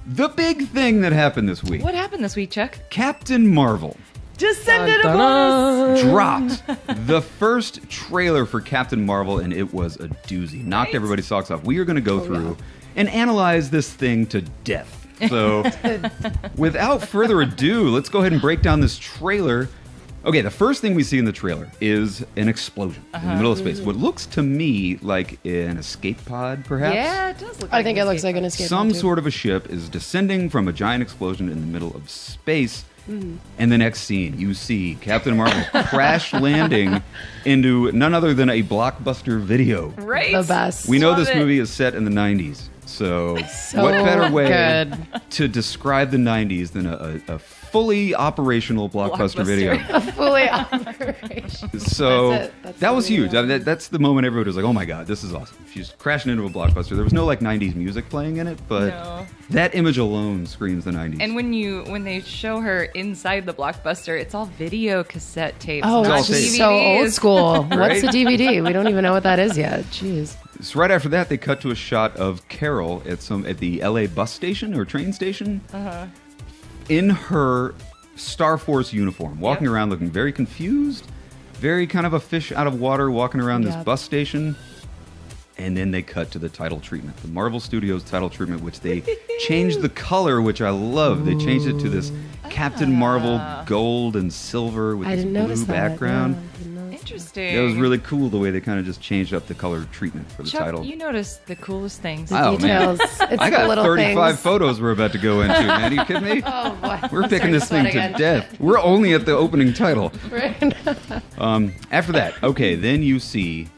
The big thing that happened this week. What happened this week, Chuck? Captain Marvel Descendant of us. dropped the first trailer for Captain Marvel, and it was a doozy. Knocked everybody's socks off. We are going to go through and analyze this thing to death. So, without further ado, let's go ahead and break down this trailer. Okay, the first thing we see in the trailer is an explosion in the middle of space. What looks to me like an escape pod, perhaps? Yeah, it does look I like think it looks like an escape Some pod, too. sort of a ship is descending from a giant explosion in the middle of space. And the next scene, you see Captain Marvel crash landing into none other than a blockbuster video. Right? The best. We know Love this it. movie is set in the 90s. So, So what better way good. to describe the 90s than a fully operational blockbuster video? Fully operational. So That's it. That's that the was video. huge. I mean, that's the moment everybody was like, "Oh my god, this is awesome!" She's crashing into a blockbuster. There was no like '90s music playing in it, but No. that image alone screams the '90s. And when they show her inside the blockbuster, it's all video cassette tapes. Oh, all it's just tapes. so old DVDs. school. Right? What's the DVD? We don't even know what that is yet. Jeez. So right after that, they cut to a shot of Carol at the LA bus station or train station, in her Star Force uniform, walking Yep. around looking very confused, very kind of a fish out of water, walking around this Yep. bus station. And then they cut to the title treatment, the Marvel Studios title treatment, which they changed the color, which I love. They changed it to this Captain Marvel gold and silver with I this didn't blue notice that. background. No, I didn't notice that. Interesting. It was really cool the way they kind of just changed up the color treatment for the Chuck, title. you noticed the coolest things. Oh, man. Details. It's I the got little 35 things. photos we're about to go into, man. Are you kidding me? Oh, boy. We're picking this thing to Starting sweating. death. We're only at the opening title. Right. After that, okay, then you see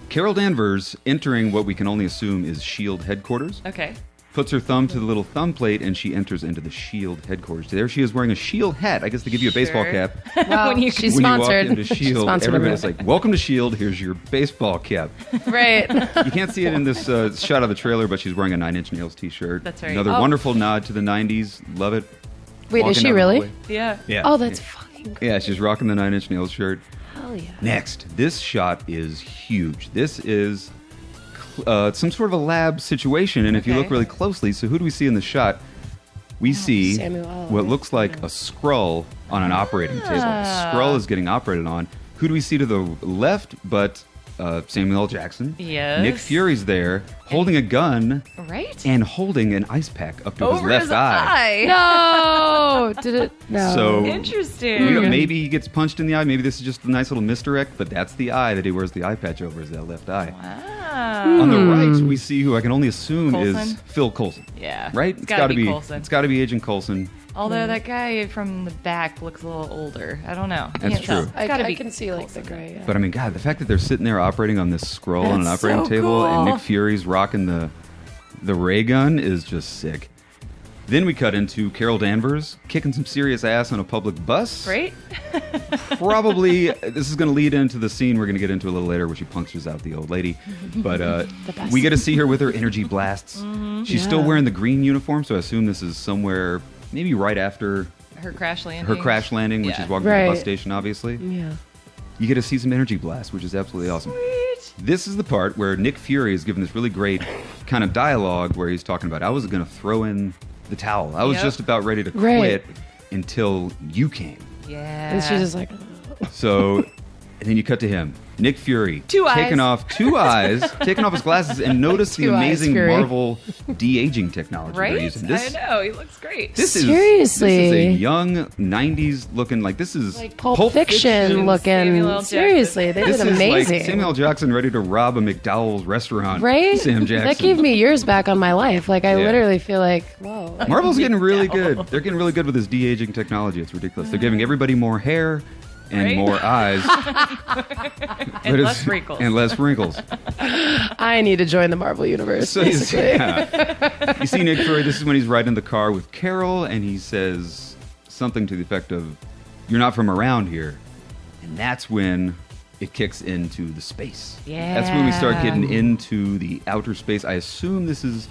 Carol Danvers entering what we can only assume is S.H.I.E.L.D. headquarters. Okay. Puts her thumb to the little thumb plate, and she enters into the S.H.I.E.L.D. headquarters. There she is wearing a S.H.I.E.L.D. hat. I guess they give you a baseball Sure. cap. Wow. When you- She's When sponsored. you walk into She's S.H.I.E.L.D., sponsored everybody's by- like, welcome to S.H.I.E.L.D., here's your baseball cap. Right. You can't see it in this shot of the trailer, but she's wearing a Nine Inch Nails t-shirt. That's right. Another Oh. wonderful nod to the 90s. Love it. Wait, Walking is she down the really? hallway. Yeah. Yeah. Oh, that's fucking Yeah, she's rocking the Nine Inch Nails shirt. hell yeah. Next, this shot is huge. This is some sort of a lab situation, and if you Okay. look really closely, so who do we see in the shot? We see Samuel L. what looks like a Skrull on an operating table. Skrull is getting operated on. Who do we see to the left but Samuel L. Jackson? Yes. Nick Fury's there, holding a gun Right? and holding an ice pack up to Over his left his eye. No! Did it? No. So Interesting. we don't- maybe he gets punched in the eye. Maybe this is just a nice little misdirect, but that's the eye that he wears the eye patch over, is that left eye. Wow. On the right, we see who I can only assume is Coulson? Phil Coulson. Yeah. Right? It's gotta be be Coulson. It's got to be Agent Coulson. Although that guy from the back looks a little older. I don't know. I That's can't tell. true. It's I, gotta I be can see like Coulson. the gray. Yeah. But I mean, God, the fact that they're sitting there operating on this scroll on an That's operating so table and cool. Nick Fury's rocking the ray gun is just sick. Then we cut into Carol Danvers kicking some serious ass on a public bus. Right? Probably, this is going to lead into the scene we're going to get into a little later where she punctures out the old lady. But best. we get to see her with her energy blasts. She's still Yeah. wearing the green uniform, so I assume this is somewhere maybe right after Her crash landing. her crash landing when Yeah. she's walking to the bus Right. station, obviously. Yeah. You get to see some energy blast, which is absolutely awesome. Sweet. This is the part where Nick Fury is given this really great kind of dialogue where he's talking about, I was going to throw in the towel. I was Yep. just about ready to Right. quit until you came. Yeah. And she's just like, So, and then you cut to him. Nick Fury. Two taking eyes. off two eyes, taking off his glasses, and notice the Two eyes, amazing Fury. Marvel de-aging technology they're right? using. I know. He looks great. This is Seriously. a young 90s looking, like this is like Pulp Fiction looking. Samuel L. Jackson. Seriously, they This did is amazing. like Samuel L. Jackson ready to rob a McDowell's restaurant. Right? Sam Jackson. That gave me years back on my life. Like, I Yeah. literally feel like, whoa. Marvel's getting really good. They're getting really good with this de-aging technology. It's ridiculous. They're giving everybody more hair and Right? more eyes. And But less it's- wrinkles. And less wrinkles. I need to join the Marvel Universe, So he's- basically. yeah. You see Nick Fury, this is when he's riding in the car with Carol, and he says something to the effect of, "You're not from around here." And that's when it kicks into the space. That's when we start getting into the outer space. I assume this is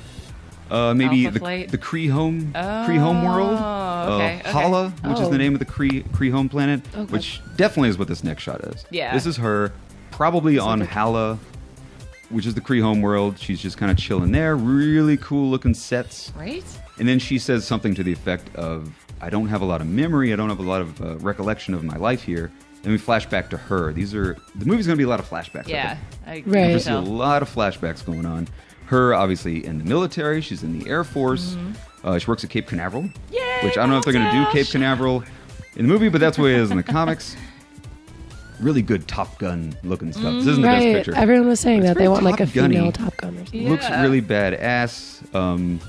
maybe Alpha Flight? the Kree home world. okay, okay. Hala, which is Oh. the name of the Kree home planet, Okay. which definitely is what this next shot is. Yeah. This is her probably on like a- Hala, which is the Kree homeworld. She's just kind of chilling there. Really cool looking sets. Right? And then she says something to the effect of, I don't have a lot of memory. I don't have a lot of recollection of my life here. And we flash back to her. The movie's going to be a lot of flashbacks. Yeah. Right. We're going to see a lot of flashbacks going on. Her, obviously, in the military. She's in the Air Force. She works at Cape Canaveral. Yay, which I don't know if they're going to do Cape montage! Canaveral in the movie, but that's the way it is in the comics. Really good Top Gun looking stuff. This isn't the best Right. picture. Everyone was saying It's that they very want like a Top Gun-y. female Top Gun or something. Yeah. Looks really badass.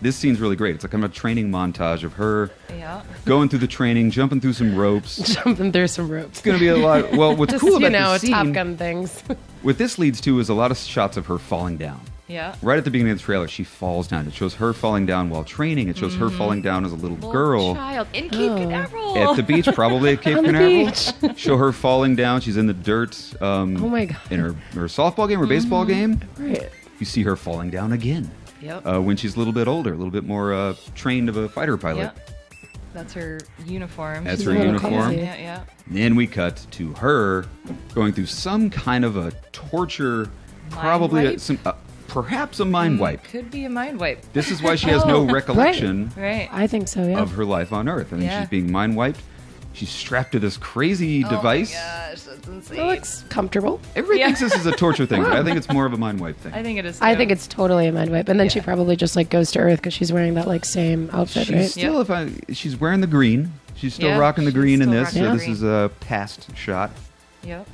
This scene's really great. It's like kind of a training montage of her Yeah. going through the training, jumping through some ropes. It's Jumping through some ropes. going to be a lot. Well, what's Just, cool about you know, this scene, Top Gun things. what this leads to is a lot of shots of her falling down. Yeah. Right at the beginning of the trailer, she falls down. It shows her falling down while training. It shows her falling down as a little girl Child in Cape Oh. Canaveral. at the beach, probably at Cape On the Canaveral. Show her falling down. She's in the dirt. Oh my god. In her softball game or baseball game. Right. You see her falling down again Yep. when she's a little bit older, a little bit more trained of a fighter pilot. Yep. That's her uniform. That's She's her a little uniform. clumsy. Yeah, yeah. Then we cut to her going through some kind of a torture, probably wipe? perhaps a mind wipe. Could be a mind wipe. This is why she has no Oh, recollection Right. I think so, yeah. of her life on Earth. I mean, Yeah. she's being mind wiped. She's strapped to this crazy device. Oh my gosh, that's insane. It looks comfortable. Everybody Yeah. thinks this is a torture thing, but I think it's more of a mind wipe thing. I think it is. I too. think it's totally a mind wipe. And then she Yeah. probably just like goes to Earth because she's wearing that like same outfit, She's right? still, she's wearing the green. She's still Yeah, rocking the she's green in still this. rocking So the this green. is a past shot. Yep.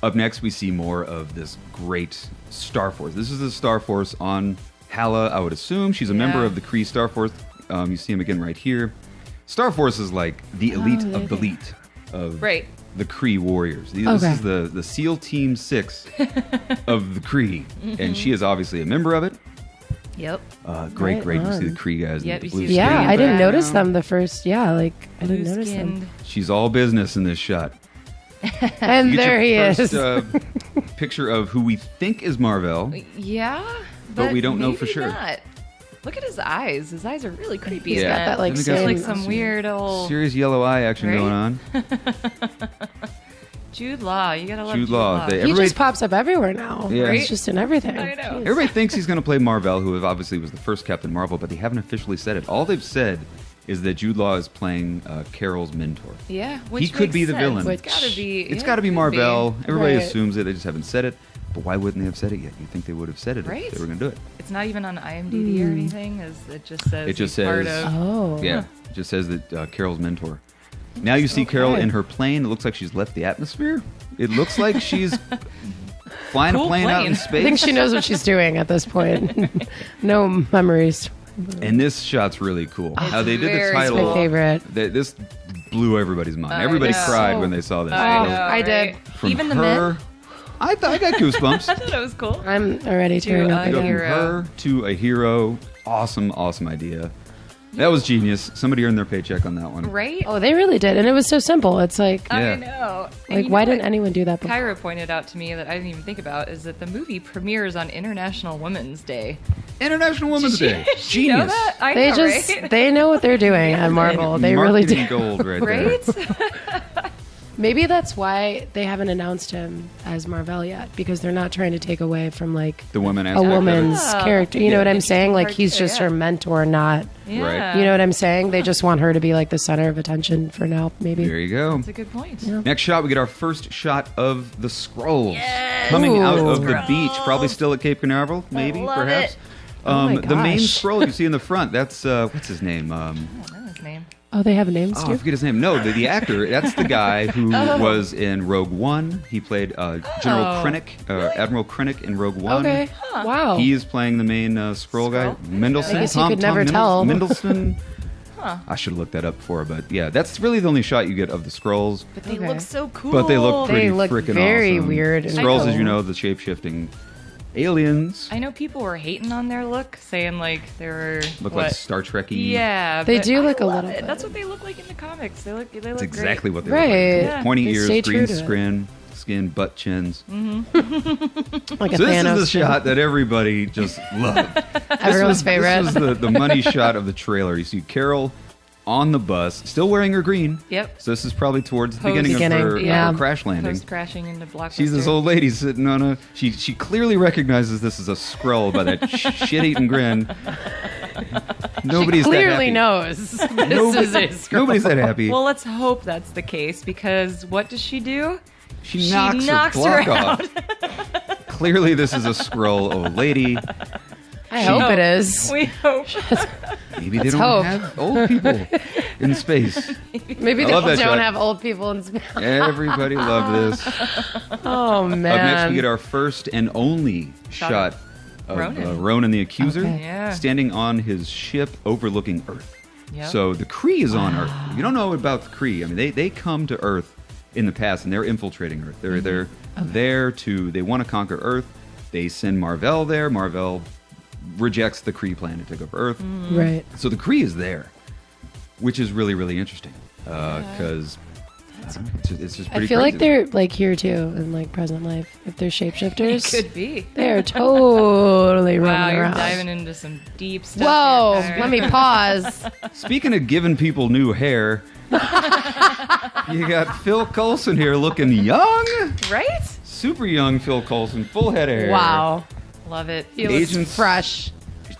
Up next, we see more of this great Star Force. This is the Star Force on Hala, I would assume. She's a member Yeah. of the Kree Star Force. You see him again right here. Star Force is like the elite of the elite of Right. the Kree warriors. This Okay. is the SEAL Team 6 of the Kree. And she is obviously a member of it. Yep. Great, Right You see the on. Kree guys. Yep, in you the blue see the Yeah, Screen I didn't background. notice them the first. Yeah, like I didn't notice them. Blue-skinned. She's all business in this shot. And You get there he your is. first, picture of who we think is Marvel. Yeah. But we don't know for maybe sure. not. Look at his eyes. His eyes are really creepy. He's Yeah. got that like Let me guess. same. like some weird old Serious yellow eye action Right? going on. Jude Law. You gotta love Jude Jude Law. Law. They- He Everybody- just pops up everywhere now. Yeah. He's Right? just in everything. I know. Jeez. Everybody thinks he's going to play Marvel, who obviously was the first Captain Marvel, but they haven't officially said it. All they've said is that Jude Law is playing Carol's mentor. Yeah, which He could makes be the sense. villain. It's gotta be. It's yeah, got to be it could Marvel. Everybody Right. assumes it. They just haven't said it. But why wouldn't they have said it yet? You think they would have said it Right? if they were going to do it. It's not even on IMDb or anything. It just says. It just he's part says- of- Oh. Yeah, it just says that Carol's mentor. Now you see Carol Okay. in her plane. It looks like she's left the atmosphere. It looks like she's flying a Cool plane out in plane. space. I think she knows what she's doing at this point. No memories. And this shot's really cool. How they did the very title. It's my favorite. This blew everybody's mind. I Everybody know. cried when they saw this. I Oh, know, I did. right? From Even the her, men. I got goosebumps. I thought it was cool. I'm already tearing up a Go from again. hero. her to a hero. Awesome idea. That was genius. Somebody earned their paycheck on that one. Right? Oh, they really did, and it was so simple. It's like, Yeah. I know. And like you why know didn't what anyone do that before? Kyra pointed out to me that I didn't even think about is that the movie premieres on International Women's Day. International Women's Day. Did you know Genius. that? I They know, just right? they know what they're doing at Marvel. They really Marketing do. gold right there. Right? Maybe that's why they haven't announced him as Marvel yet, because they're not trying to take away from like The woman a aspect of it. woman's Ah. character. You know what I'm saying? Like part he's too, just yeah. her mentor, not. Yeah. You know what I'm saying? They just want her to be like the center of attention for now. Maybe. There you go. That's a good point. Yeah. Next shot, we get our first shot of the Skrulls coming out of the Ooh. beach, probably still at Cape Canaveral, maybe, love perhaps. it. Oh my The main gosh. Skrull you see in the front, that's what's his name? I don't know his name. Oh, they have names Oh, I too. forget his name. No, the actor. That's the guy who was in Rogue One. He played General Oh. Krennic, Admiral Krennic in Rogue One. Okay. Wow. He is playing the main Skrull guy, Skrull? Mendelsohn. I guess you could never tell. Mendelsohn. Huh. I should have looked that up before, but yeah, that's really the only shot you get of the Skrulls. But they Okay. look so cool. But they look pretty They look freaking very awesome. weird and Skrulls, as cool. you know, the shape-shifting aliens. I know people were hating on their look, saying like they were Look what? like Star Trek-y. Yeah, They but do I look a love little it. bit. That's what they look like in the comics. They look. That's exactly what they Right. look like. Yeah. Pointy They ears, stay green true to it. skin, butt chins. Like a So this Thanos. is the shot that everybody just loved. Everyone's favorite. This was the money shot of the trailer. You see Carol on the bus, still wearing her green. Yep. So this is probably towards the Post- beginning of her, yeah. her crash landing. Post crashing into Blockbuster. She's this old lady sitting on a. She clearly recognizes this as a Skrull by that shit-eating grin. Nobody's that Clearly happy. knows this Nobody- is a Skrull. Nobody's that happy. Well, let's hope that's the case because what does she do? She knocks her block off. Clearly, this is a Skrull old lady. I hope it is. We hope. Maybe they Let's don't hope. have old people in space. Maybe they love don't that shot. have old people in space. Everybody loved this. Oh, Up man. next, we get our first and only shot of Ronan. Ronan the Accuser Okay. Yeah. standing on his ship overlooking Earth. Yep. So the Kree is on Earth. If you don't know about the Kree, I mean, they come to Earth in the past and they're infiltrating Earth. They're there to, they want to conquer Earth. They send Mar-Vell there. Mar-Vell rejects the Kree plan to take over Earth. Right. So the Kree is there, which is really, really interesting because it's just pretty I feel crazy. like they're like here too in like present life. If they're shapeshifters, Could be. they're totally Wow, roaming you're around. diving into some deep stuff. Whoa! here. Let me pause. Speaking of giving people new hair, you got Phil Coulson here looking young. Right? Super young Phil Coulson, full head of hair. Wow, Love it. he looks Agents- fresh.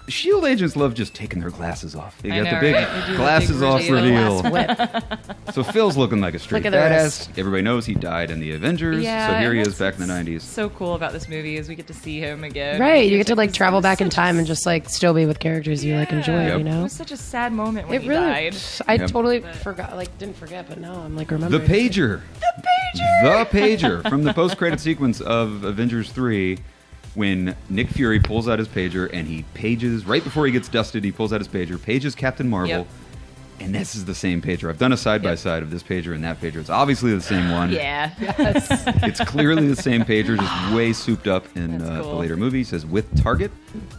SHIELD agents love just taking their glasses off. They I got know, the big right? They do the glasses big off reveal. reveal. Whip. So Phil's looking like a straight Look at the badass. wrist. Everybody knows he died in the Avengers. Yeah, so here he and is that's back in the 90s. So cool about this movie is we get to see him again. Right, you He get to took like this- travel back in such a- time and just like still be with characters you like enjoy. Yeah. You Yep. It know, was such a sad moment when it he really. died. I Yep. totally forgot. Like didn't forget, but now I'm like The remembering. pager. The pager from the post-credit sequence of Avengers 3 when Nick Fury pulls out his pager and he pages, right before he gets dusted, he pulls out his pager, pages Captain Marvel, Yep. and this is the same pager. I've done a side-by-side of this pager and that pager. It's obviously the same one. Yeah. It's clearly the same pager, just way souped up in That's the cool. later movie. It says with Target.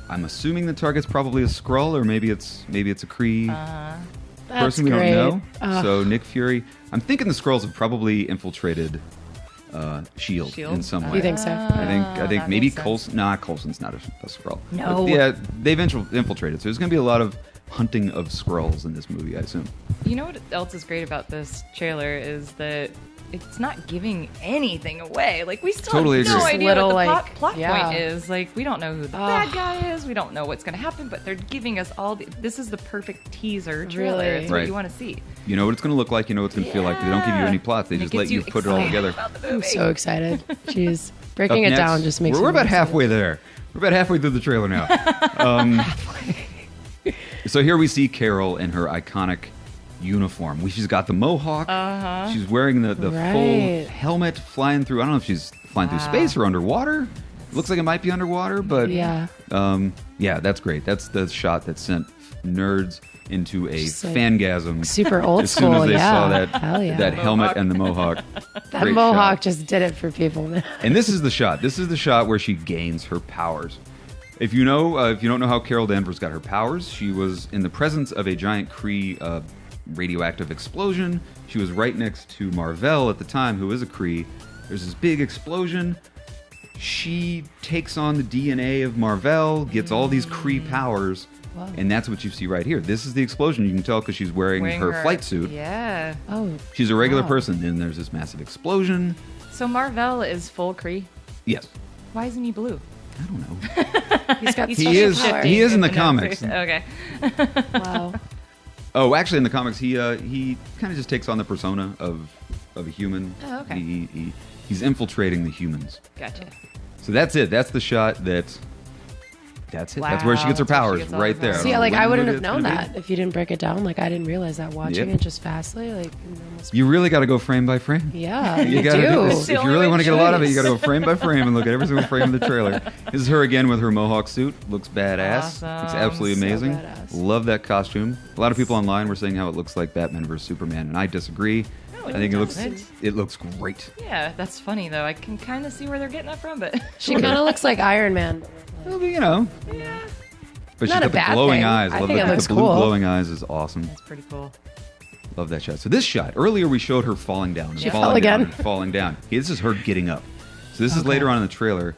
I'm assuming the Target's probably a Skrull, or maybe it's a Kree That's person we great. don't know. Ugh. So Nick Fury. I'm thinking the Skrulls have probably infiltrated Shield Shield? in some way. You think so? I think that maybe makes sense. Coulson. Nah, Coulson's not a Skrull. No. But yeah, they've infiltrated. So there's going to be a lot of hunting of Skrulls in this movie, I assume. You know what else is great about this trailer is that it's not giving anything away. Like we still Totally have no agree. idea Little, what the like, plot yeah. point is. Like we don't know who the bad guy is. We don't know what's going to happen. But they're giving us all. This is the perfect teaser trailer. Really? It's what Right. you want to see. You know what it's going to look like. You know what it's going to feel like. They don't give you any plots. They And it just let gets you put it all excited together. about the I'm movie. so excited. Jeez, Up breaking it next, down just makes. we're me about excited. halfway there. We're about halfway through the trailer now. So here we see Carol in her iconic uniform. She's got the mohawk. Uh-huh. She's wearing the full Right. helmet, flying through. I don't know if she's flying through space or underwater. It looks like it might be underwater, but Yeah. yeah, that's great. That's the shot that sent nerds into a Just like fangasm. Super old as soon as school, they yeah. saw that Hell yeah. that helmet and the mohawk. That Great mohawk shot. just did it for people. And this is the shot. This is the shot where she gains her powers. If you don't know how Carol Danvers got her powers, she was in the presence of a giant Kree radioactive explosion. She was right next to Mar-Vell at the time, who is a Kree. There's this big explosion. She takes on the DNA of Mar-Vell, gets all these Kree powers, and that's what you see right here. This is the explosion. You can tell because she's wearing her flight suit. Yeah. Oh, She's a regular Wow. person, and there's this massive explosion. So Mar-Vell is full Kree. Yes. Why isn't he blue? I don't know. he's got He such is- power. he is in the No, comics. Okay. Wow. Oh, actually, in the comics, he kind of just takes on the persona of a human. Oh, okay. He's infiltrating the humans. Gotcha. So that's it. That's the shot. That's it. That's where she Wow, gets her that's where she powers, gets all right her there. powers. See, don't know like when I wouldn't movie have it's known gonna be. that if you didn't break it down. Like I didn't realize that watching Yep. it just fastly. Like almost, You really got to go frame by frame. yeah, You you got to do do. this. It's the If you only really way want to to get a lot of it, choose. you got to go frame by frame and look at every single frame of the trailer. This is her again with her mohawk suit. Looks badass. Looks Awesome. absolutely So amazing. badass. Love that costume. A lot of people online were saying how it looks like Batman vs Superman, and I disagree. No, I think it looks doesn't. great. Yeah, that's funny though. I can kind of see where they're getting that from, but She kind of looks like Iron Man. Well, you know. yeah, But she's Not a got the bad glowing thing. eyes. I love think that it looks the blue cool. glowing eyes is awesome. that's pretty cool. Love that shot. So this shot, earlier we showed her falling down. And She falling fell down again. and falling down. This is her getting up. So this is Okay. later on in the trailer.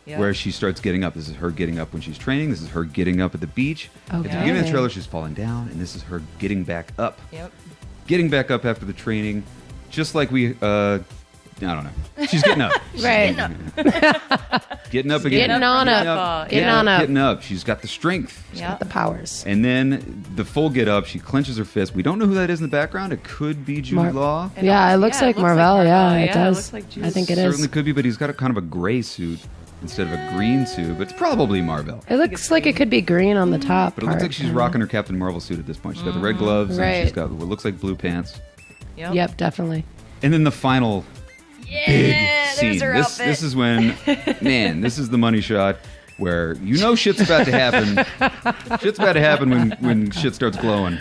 Yep. where she starts getting up. This is her getting up when she's training. This is her getting up at the beach. At the beginning of the trailer, she's falling down, and this is her getting back up. Yep. Getting back up after the training, just like we, I don't know. She's getting up. Right. Getting up again. Getting on up. Getting on up. Getting up. She's got the strength. Yep. The powers. And then the full get up, she clenches her fist. We don't know who that is in the background. It could be Jude Law. Yeah, it looks like Marvel. Yeah, it does. looks like Jude. I think it Certainly is. could be, but he's got a kind of a gray suit instead of a green suit. But it's probably Marvel. It looks like it could be green on the top. But it looks like she's rocking her Captain Marvel suit at this point. She's got the red gloves and she's got what looks like blue pants. Yep, definitely. And then the final big scene. her This outfit. is when, man, this is the money shot where you know shit's about to happen. Shit's about to happen when shit starts glowing.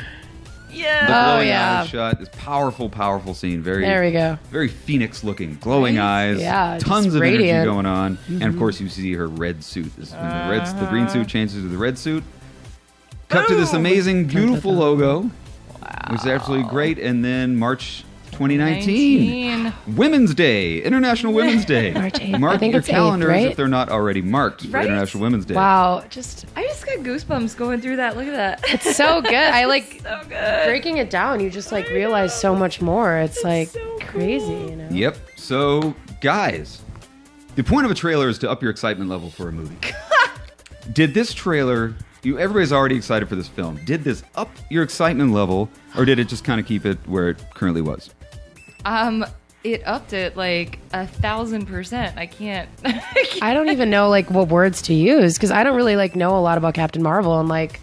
The glowing eyes shot. This powerful, powerful scene. There we go. Very Phoenix looking, glowing eyes. Yeah, tons just of radiant. energy going on. And of course, you see her red suit. This, when the green suit changes to the red suit. Cut to this amazing, beautiful logo, which is absolutely great. And then March 2019, Women's Day, International Women's Day. March 8th. Mark I think your it's 8th, calendars right? if they're not already marked for Right? International Women's Day. Wow, I just got goosebumps going through that. Look at that. it's so good. I like so good. breaking it down. You just like realize so much more. It's like so crazy, cool. you know. Yep. So, guys, the point of a trailer is to up your excitement level for a movie. Did this trailer? Everybody's already excited for this film. Did this up your excitement level, or did it just kind of keep it where it currently was? It upped it like 1,000%. I can't. I don't even know like what words to use because I don't really like know a lot about Captain Marvel and like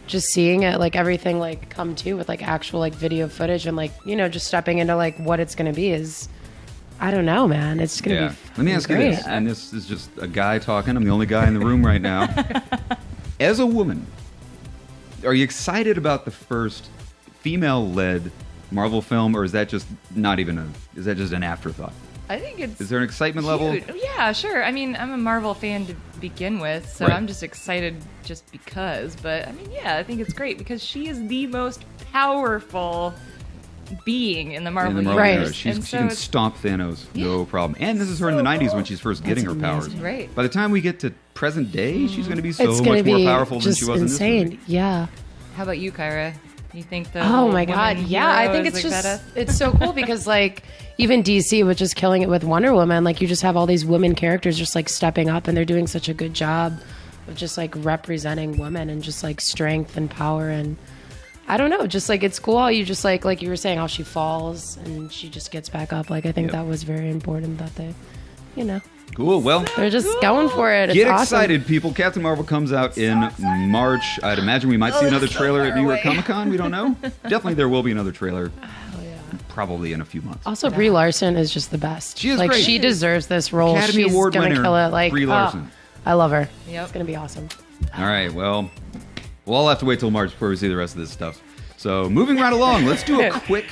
just seeing it like everything like come to with like actual like video footage and like just stepping into like what it's gonna be is I don't know, man. It's gonna be. Let me ask you great. this, and this is just a guy talking. I'm the only guy in the room right now. As a woman, are you excited about the first female-led Marvel film, or is that just not even is that just an afterthought? I think it's. Is there an excitement level? cute. Yeah, sure. I mean, I'm a Marvel fan to begin with, so Right. I'm just excited just because. But I mean, yeah, I think it's great because she is the most powerful being in the Marvel, In the Marvel Right. universe. universe. She can stomp Thanos, no problem. And this is her in the 90s when she's first getting her powers. amazing. Right. By the time we get to present day, she's going to be so It's gonna much more be powerful than just she was insane. in this movie. Yeah. How about you, Kyra? You think the Oh my god, woman yeah. I hero think is it's like just badass? it's so cool because like even DC was just killing it with Wonder Woman. Like you just have all these women characters just like stepping up and they're doing such a good job of just like representing women and just like strength and power and I don't know, just like it's cool how you just like you were saying how she falls and she just gets back up. Like I think that was very important that they Cool. Well, they're just going for it. It's get awesome. excited, people. Captain Marvel comes out in March. I'd imagine we might see another trailer at New York Comic Con. We don't know. Definitely there will be another trailer. Probably in a few months. Also, Brie Larson is just the best. She is like great. she deserves this role. Academy She's Award gonna winner, kill it. Like Brie Larson. I love her. Yep. It's gonna be awesome. All right. Well, we'll all have to wait till March before we see the rest of this stuff. So moving right along, let's do a quick